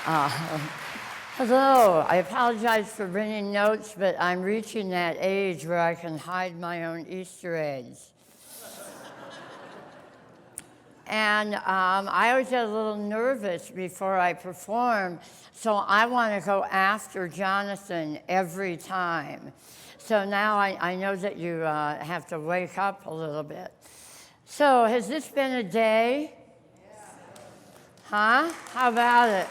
Uh, Hello, I apologize for bringing notes, but I'm reaching that age where I can hide my own Easter eggs. And I always get a little nervous before I perform, so I want to go after Jonathan every time. So now I know that you have to wake up a little bit. So has this been a day? Huh? How about it?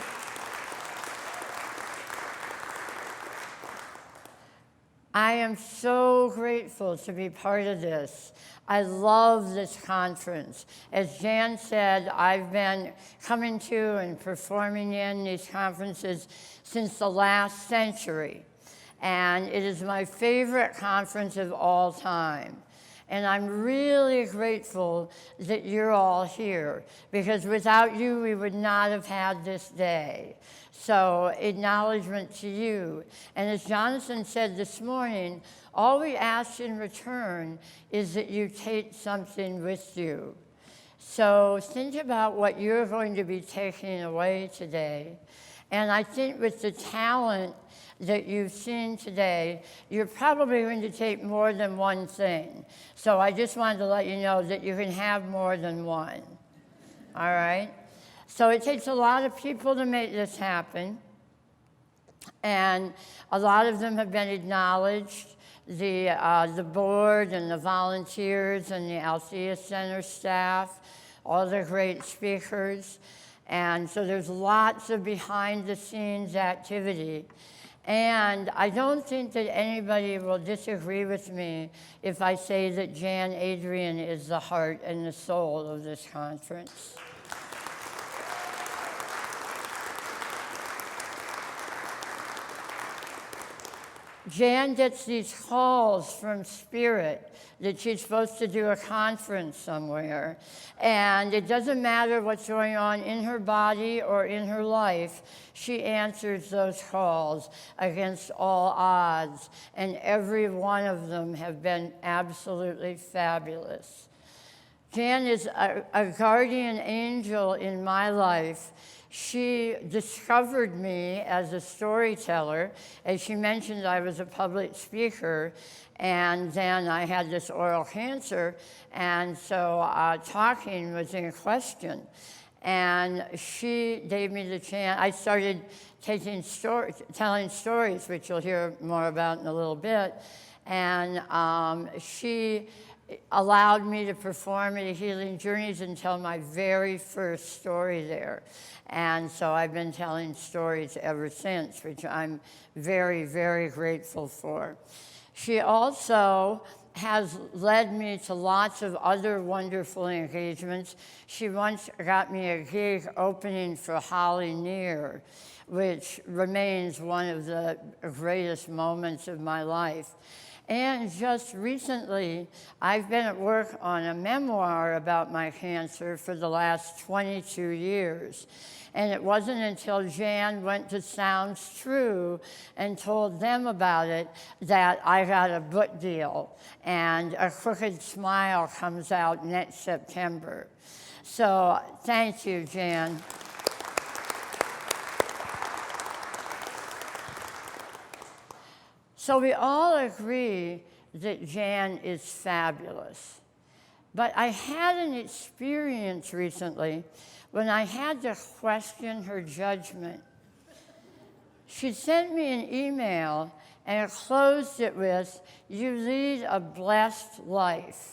I am so grateful to be part of this. I love this conference. As Jan said, I've been coming to and performing in these conferences since the last century. And it is my favorite conference of all time. And I'm really grateful that you're all here, because without you, we would not have had this day. So acknowledgement to you. And as Jonathan said this morning, all we ask in return is that you take something with you. So think about what you're going to be taking away today. And I think with the talent that you've seen today, you're probably going to take more than one thing. So I just wanted to let you know that you can have more than one. All right? So it takes a lot of people to make this happen. And a lot of them have been acknowledged. The board and the volunteers and the Althea Center staff, all the great speakers. And so there's lots of behind-the-scenes activity. And I don't think that anybody will disagree with me if I say that Jan Adrian is the heart and the soul of this conference. Jan gets these calls from Spirit that she's supposed to do a conference somewhere. And it doesn't matter what's going on in her body or in her life, she answers those calls against all odds. And every one of them have been absolutely fabulous. Jan is a guardian angel in my life. She discovered me as a storyteller. As she mentioned, I was a public speaker, and then I had this oral cancer, and so talking was in question. And she gave me the chance. I started telling stories, which you'll hear more about in a little bit, and she allowed me to perform at Healing Journeys and tell my very first story there. And so I've been telling stories ever since, which I'm very, very grateful for. She also has led me to lots of other wonderful engagements. She once got me a gig opening for Holly Near, which remains one of the greatest moments of my life. And just recently, I've been at work on a memoir about my cancer for the last 22 years. And it wasn't until Jan went to Sounds True and told them about it that I got a book deal. And A Crooked Smile comes out next September. So thank you, Jan. So we all agree that Jan is fabulous. But I had an experience recently when I had to question her judgment. She sent me an email and closed it with, "You lead a blessed life."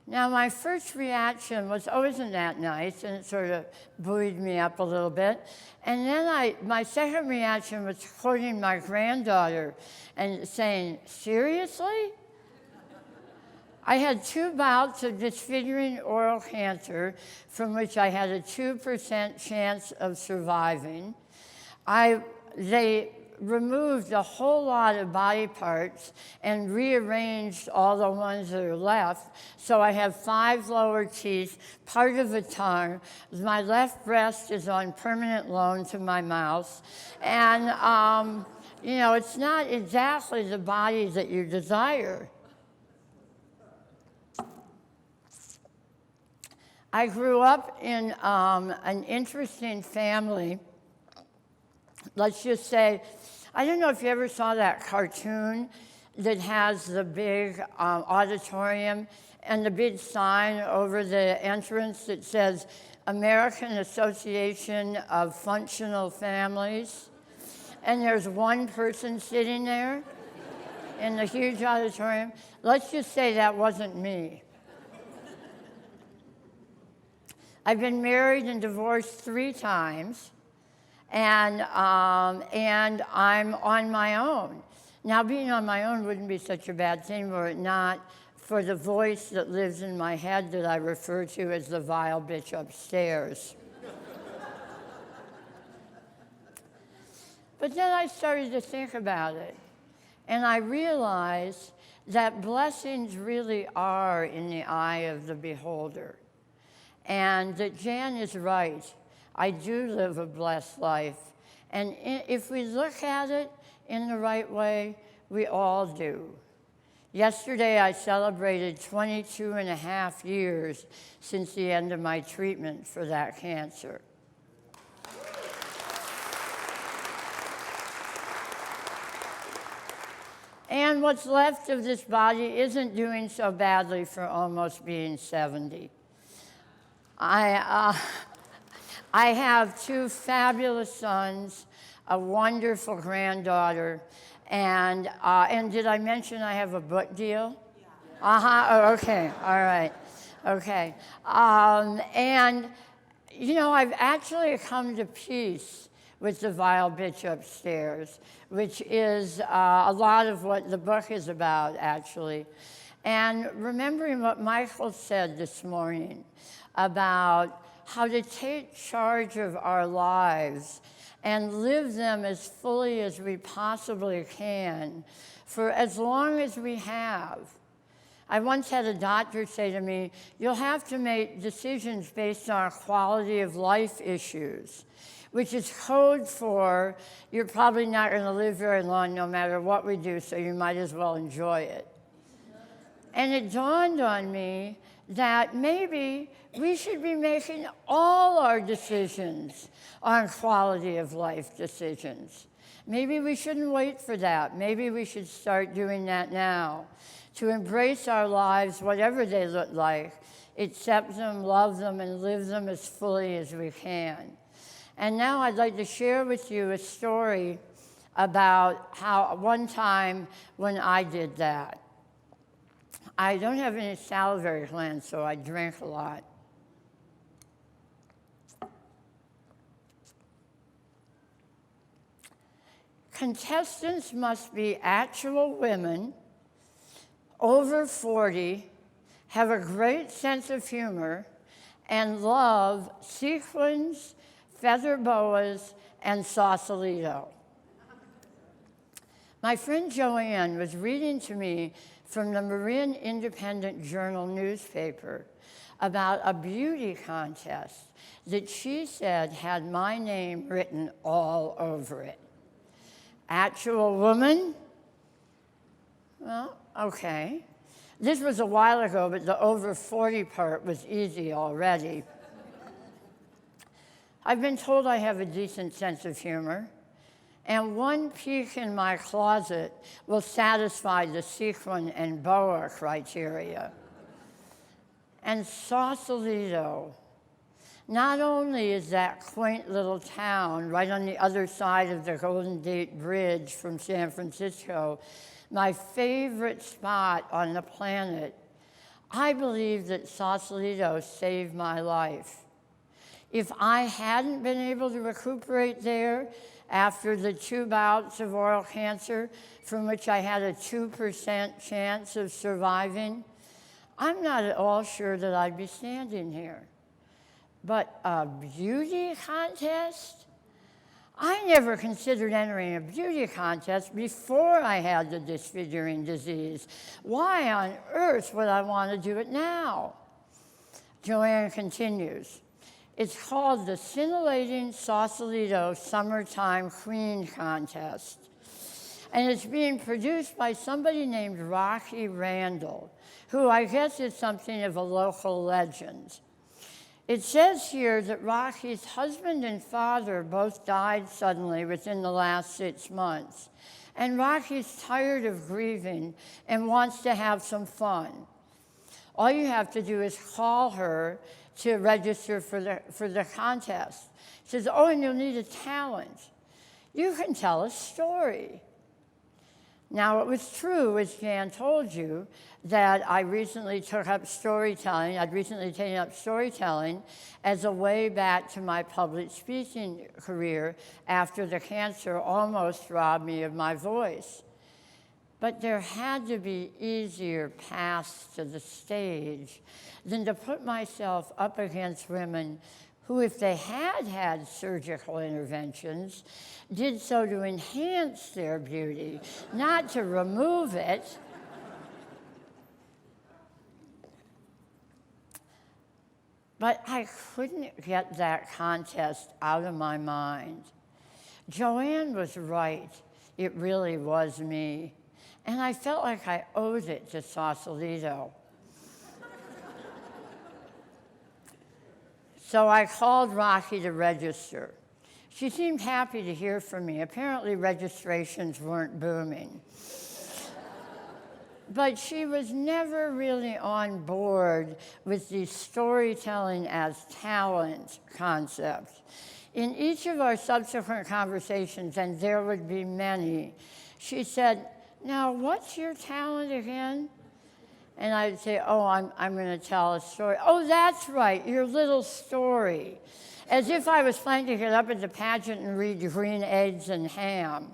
Now, my first reaction was, "Oh, isn't that nice?" And it sort of buoyed me up a little bit. And then my second reaction was quoting my granddaughter and saying, "Seriously?" I had 2 bouts of disfiguring oral cancer from which I had a 2% chance of surviving. They removed a whole lot of body parts and rearranged all the ones that are left. So I have 5 lower teeth, part of a tongue. My left breast is on permanent loan to my mouth. And, it's not exactly the body that you desire. I grew up in an interesting family Let's just say, I don't know if you ever saw that cartoon that has the big auditorium and the big sign over the entrance that says American Association of Functional Families. And there's one person sitting there in the huge auditorium. Let's just say that wasn't me. I've been married and divorced 3 times, and I'm on my own. Now, being on my own wouldn't be such a bad thing were it not for the voice that lives in my head that I refer to as the vile bitch upstairs. But then I started to think about it, and I realized that blessings really are in the eye of the beholder, and that Jan is right. I do live a blessed life, and if we look at it in the right way, we all do. Yesterday, I celebrated 22 and a half years since the end of my treatment for that cancer. And what's left of this body isn't doing so badly for almost being 70. I have 2 fabulous sons, a wonderful granddaughter, and did I mention I have a book deal? Yeah. Oh, okay, all right, okay. And, you know, I've actually come to peace with the vile bitch upstairs, which is a lot of what the book is about, actually. And remembering what Michael said this morning about how to take charge of our lives and live them as fully as we possibly can for as long as we have. I once had a doctor say to me, you'll have to make decisions based on quality of life issues, which is code for you're probably not going to live very long no matter what we do, so you might as well enjoy it. And it dawned on me that maybe we should be making all our decisions on quality of life decisions. Maybe we shouldn't wait for that. Maybe we should start doing that now to embrace our lives, whatever they look like, accept them, love them, and live them as fully as we can. And now I'd like to share with you a story about how one time when I did that. I don't have any salivary glands, so I drink a lot. Contestants must be actual women, over 40, have a great sense of humor, and love sequins, feather boas, and Sausalito. My friend Joanne was reading to me from the Marin Independent Journal newspaper about a beauty contest that she said had my name written all over it. Actual woman? Well, okay. This was a while ago, but the over 40 part was easy already. I've been told I have a decent sense of humor, and one peek in my closet will satisfy the sequin and boa criteria. And Sausalito, not only is that quaint little town right on the other side of the Golden Gate Bridge from San Francisco my favorite spot on the planet, I believe that Sausalito saved my life. If I hadn't been able to recuperate there after the 2 bouts of oral cancer, from which I had a 2% chance of surviving, I'm not at all sure that I'd be standing here. But a beauty contest? I never considered entering a beauty contest before I had the disfiguring disease. Why on earth would I want to do it now? Joanne continues. It's called the Scintillating Sausalito Summertime Queen Contest. And it's being produced by somebody named Rocky Randall, who I guess is something of a local legend. It says here that Rocky's husband and father both died suddenly within the last 6 months. And Rocky's tired of grieving and wants to have some fun. All you have to do is call her to register for the contest. She says, oh, and you'll need a talent. You can tell a story. Now, it was true, as Jan told you, that I recently took up storytelling. I'd recently taken up storytelling as a way back to my public speaking career after the cancer almost robbed me of my voice. But there had to be easier paths to the stage than to put myself up against women who, if they had had surgical interventions, did so to enhance their beauty, not to remove it. But I couldn't get that contest out of my mind. Joanne was right. It really was me. And I felt like I owed it to Sausalito. So I called Rocky to register. She seemed happy to hear from me. Apparently registrations weren't booming. But she was never really on board with the storytelling as talent concept. In each of our subsequent conversations, and there would be many, she said, now, what's your talent again? And I'd say, oh, I'm going to tell a story. Oh, that's right, your little story. As if I was planning to get up at the pageant and read Green Eggs and Ham.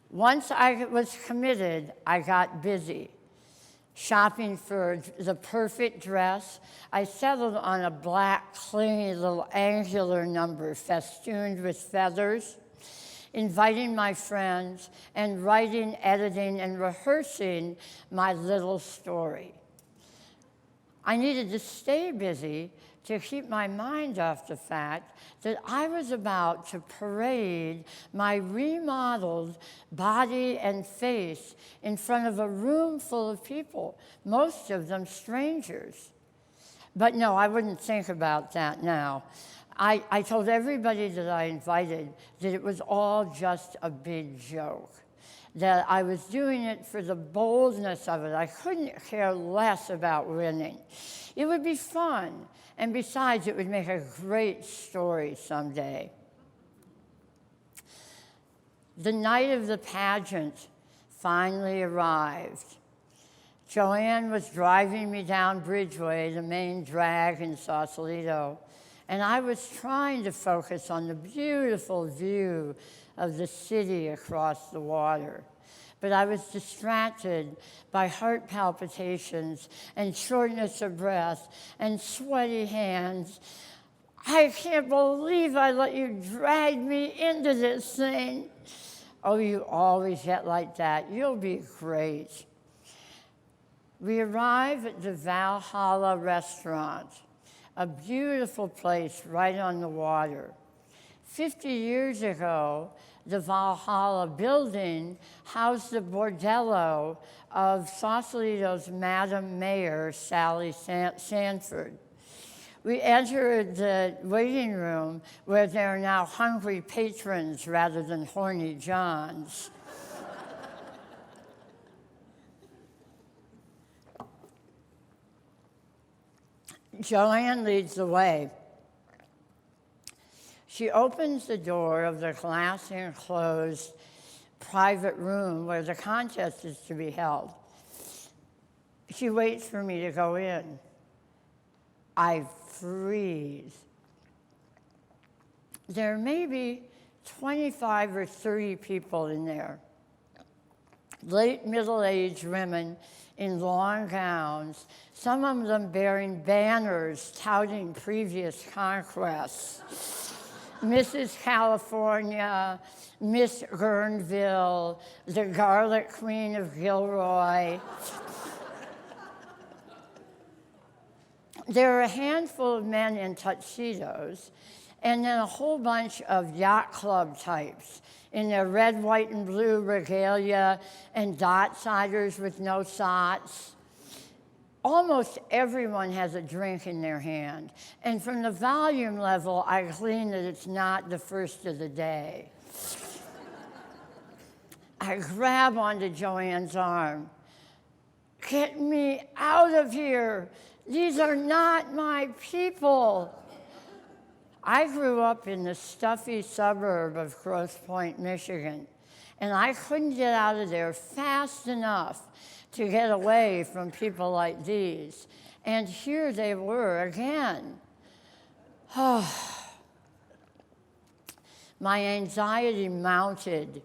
Once I was committed, I got busy shopping for the perfect dress. I settled on a black, clingy little angular number festooned with feathers, inviting my friends, and writing, editing, and rehearsing my little story. I needed to stay busy to keep my mind off the fact that I was about to parade my remodeled body and face in front of a room full of people, most of them strangers. But no, I wouldn't think about that now. I told everybody that I invited that it was all just a big joke, that I was doing it for the boldness of it. I couldn't care less about winning. It would be fun, and besides, it would make a great story someday. The night of the pageant finally arrived. Joanne was driving me down Bridgeway, the main drag in Sausalito, and I was trying to focus on the beautiful view of the city across the water. But I was distracted by heart palpitations and shortness of breath and sweaty hands. I can't believe I let you drag me into this thing. Oh, you always get like that. You'll be great. We arrive at the Valhalla restaurant, a beautiful place right on the water. 50 years ago, the Valhalla building housed the bordello of Sausalito's Madam Mayor, Sally Sanford. We entered the waiting room where there are now hungry patrons rather than horny Johns. Joanne leads the way. She opens the door of the glass-enclosed private room where the contest is to be held. She waits for me to go in. I freeze. There may be 25 or 30 people in there. Late middle-aged women in long gowns, some of them bearing banners touting previous conquests. Mrs. California, Miss Guerneville, the Garlic Queen of Gilroy. There are a handful of men in tuxedos, and then a whole bunch of yacht club types in their red, white, and blue regalia and dot-siders with no sots. almost everyone has a drink in their hand. And from the volume level, I glean that it's not the first of the day. I grab onto Joanne's arm. Get me out of here. These are not my people. I grew up in the stuffy suburb of Grosse Pointe, Michigan, and I couldn't get out of there fast enough to get away from people like these. And here they were again. My anxiety mounted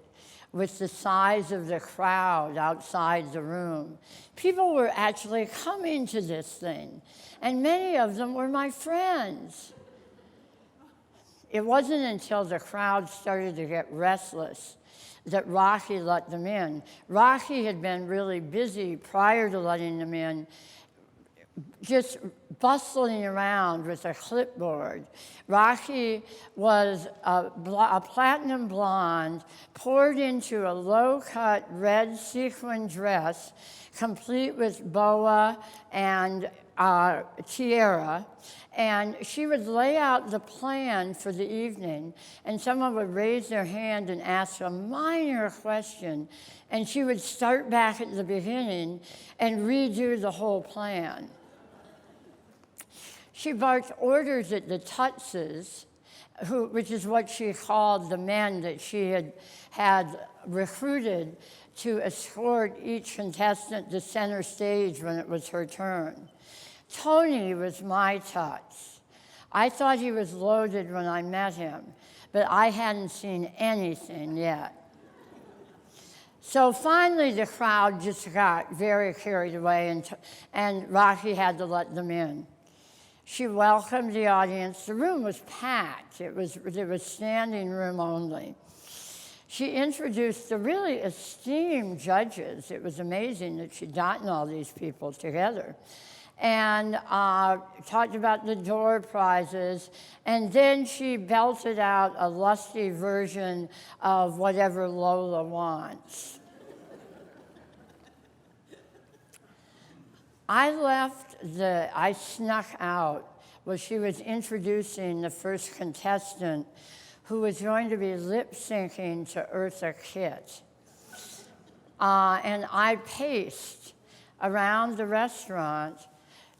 with the size of the crowd outside the room. People were actually coming to this thing, and many of them were my friends. It wasn't until the crowd started to get restless that Rocky let them in. Rocky had been really busy prior to letting them in, just bustling around with a clipboard. Rocky was a platinum blonde poured into a low-cut red sequin dress, complete with boa and tiara. And she would lay out the plan for the evening, and someone would raise their hand and ask a minor question, and she would start back at the beginning and redo the whole plan. She barked orders at the Tutses, which is what she called the men that she had recruited to escort each contestant to center stage when it was her turn. Tony was my Tuts. I thought he was loaded when I met him, but I hadn't seen anything yet. So finally the crowd just got very carried away, and Rocky had to let them in. She welcomed the audience. The room was packed. It was standing room only. She introduced the really esteemed judges. It was amazing that she'd gotten all these people together. And talked about the door prizes. And then she belted out a lusty version of Whatever Lola Wants. I snuck out while she was introducing the first contestant, who was going to be lip-syncing to Eartha Kitt. And I paced around the restaurant,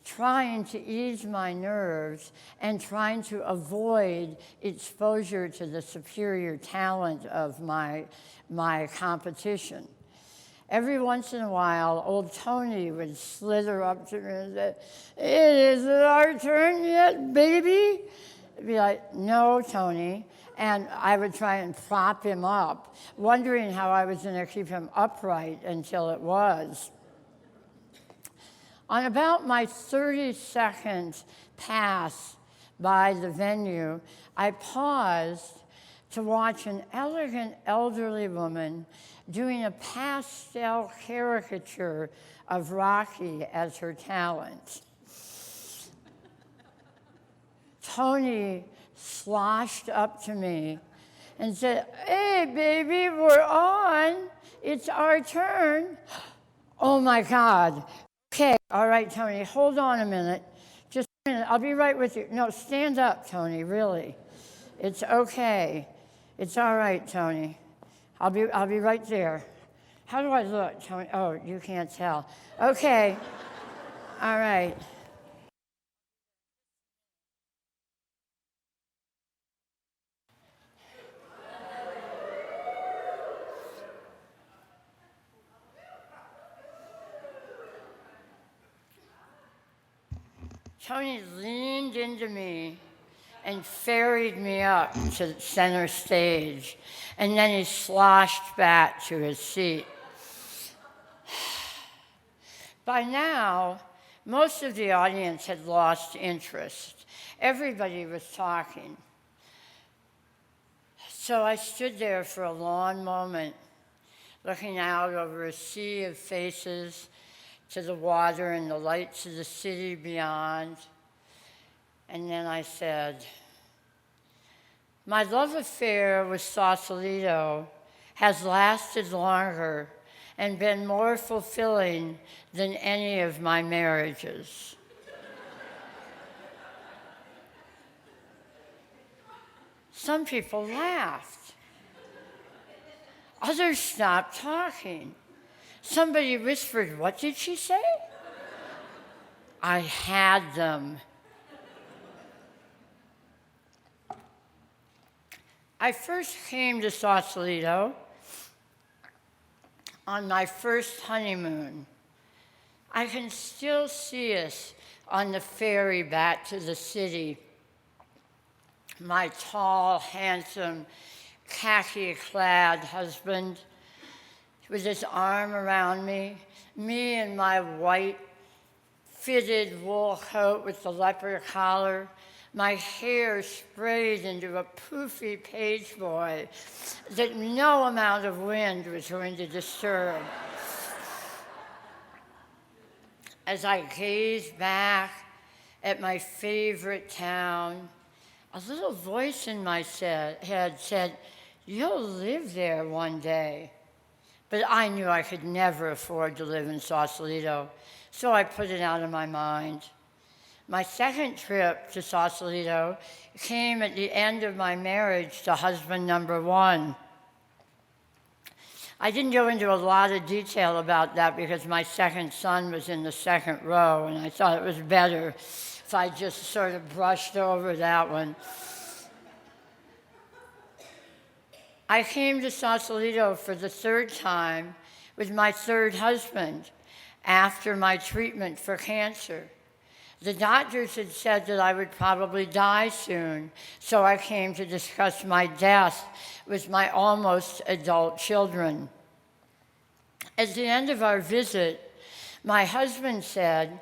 trying to ease my nerves and trying to avoid exposure to the superior talent of my competition. Every once in a while, old Tony would slither up to me and say, "Is it our turn yet, baby?" I'd be like, "No, Tony." And I would try and prop him up, wondering how I was going to keep him upright until it was. On about my 32nd pass by the venue, I paused to watch an elegant elderly woman doing a pastel caricature of Rocky as her talent. Tony sloshed up to me and said, "Hey, baby, we're on. It's our turn." Oh, my God. Okay, all right, Tony, hold on a minute. Just a minute, I'll be right with you. No, stand up, Tony, really. It's okay. It's all right, Tony. I'll be right there. How do I look, Tony? Oh, you can't tell. Okay, all right. Tony leaned into me and ferried me up to center stage, and then he sloshed back to his seat. By now, most of the audience had lost interest. Everybody was talking. So I stood there for a long moment, looking out over a sea of faces to the water and the lights of the city beyond. And then I said, "My love affair with Sausalito has lasted longer and been more fulfilling than any of my marriages. Some people laughed. Others stopped talking. Somebody whispered, "What did she say?" I had them. I first came to Sausalito on my first honeymoon. I can still see us on the ferry back to the city. My tall, handsome, khaki-clad husband with his arm around me in my white, fitted wool coat with the leopard collar, my hair sprayed into a poofy page boy that no amount of wind was going to disturb. As I gazed back at my favorite town, a little voice in my head said, "You'll live there one day." But I knew I could never afford to live in Sausalito, so I put it out of my mind. My second trip to Sausalito came at the end of my marriage to husband number one. I didn't go into a lot of detail about that because my second son was in the second row, and I thought it was better if I just sort of brushed over that one. I came to Sausalito for the third time with my third husband after my treatment for cancer. The doctors had said that I would probably die soon, so I came to discuss my death with my almost adult children. At the end of our visit, my husband said,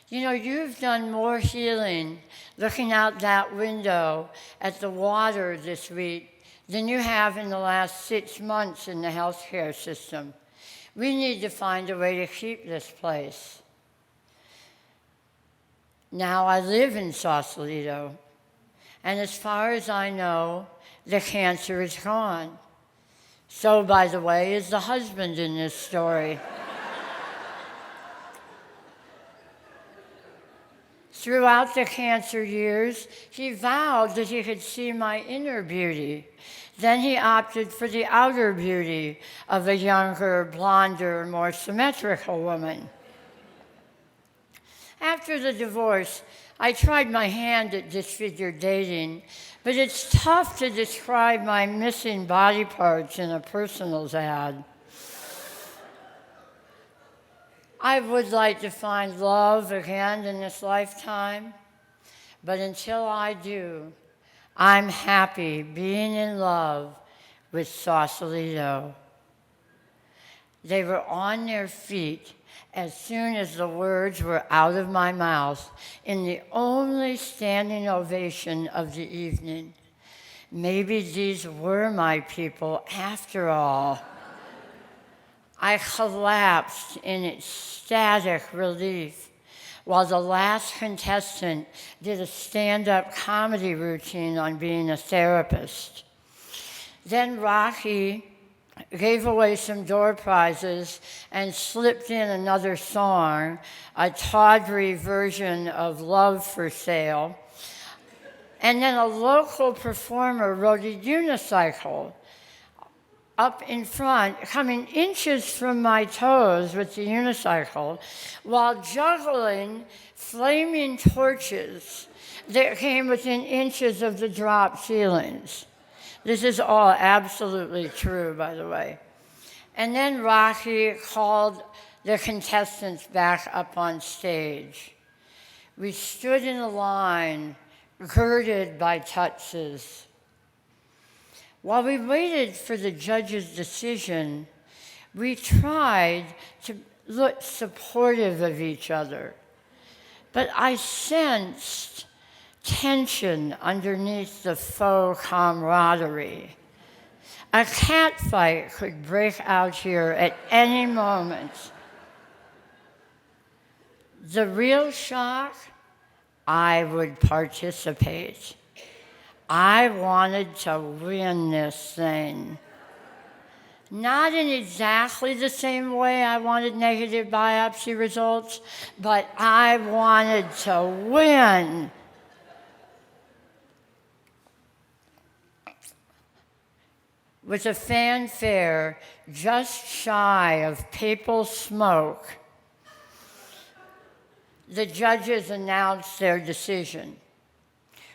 "You know, you've done more healing looking out that window at the water this week than you have in the last 6 months in the healthcare system. We need to find a way to keep this place." Now I live in Sausalito, and as far as I know, the cancer is gone. So, by the way, is the husband in this story. Throughout the cancer years, he vowed that he could see my inner beauty. Then he opted for the outer beauty of a younger, blonder, more symmetrical woman. After the divorce, I tried my hand at disfigured dating, but it's tough to describe my missing body parts in a personals ad. I would like to find love again in this lifetime, but until I do, I'm happy being in love with Sausalito. They were on their feet as soon as the words were out of my mouth in the only standing ovation of the evening. Maybe these were my people after all. I collapsed in ecstatic relief while the last contestant did a stand-up comedy routine on being a therapist. Then Rocky gave away some door prizes and slipped in another song, a tawdry version of Love for Sale. And then a local performer rode a unicycle up in front, coming inches from my toes with the unicycle, while juggling flaming torches that came within inches of the drop ceilings. This is all absolutely true, by the way. And then Rocky called the contestants back up on stage. We stood in a line, girded by tuxes. While we waited for the judge's decision, we tried to look supportive of each other. But I sensed tension underneath the faux camaraderie. A catfight could break out here at any moment. The real shock, I would participate. I wanted to win this thing. Not in exactly the same way I wanted negative biopsy results, but I wanted to win. With a fanfare just shy of papal smoke, the judges announced their decision.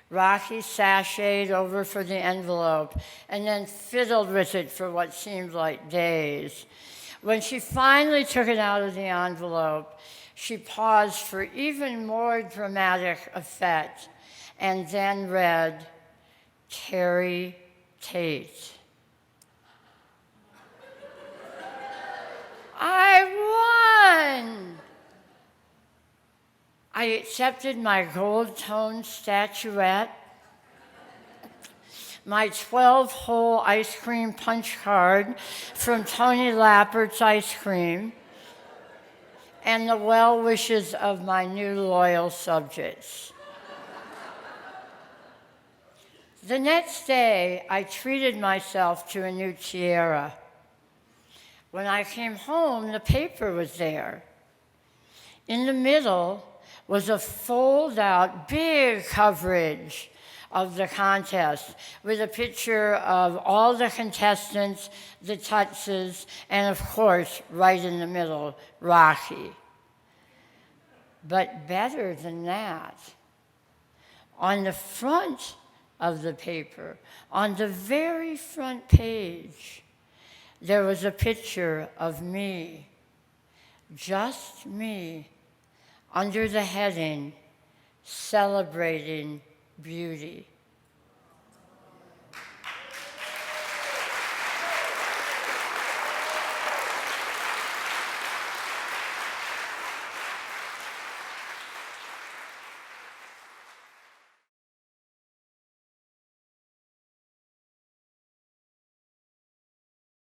Rocky sashayed over for the envelope and then fiddled with it for what seemed like days. When she finally took it out of the envelope, she paused for even more dramatic effect and then read, Terri Tate. I won! I accepted my gold-toned statuette, my 12-hole ice cream punch card from Tony Lappert's Ice Cream, and the well wishes of my new loyal subjects. The next day, I treated myself to a new tiara. When I came home, the paper was there. In the middle was a fold-out, big coverage of the contest with a picture of all the contestants, the tutses, and of course, right in the middle, Rocky. But better than that, on the front of the paper, on the very front page, there was a picture of me, just me, under the heading, Celebrating Beauty.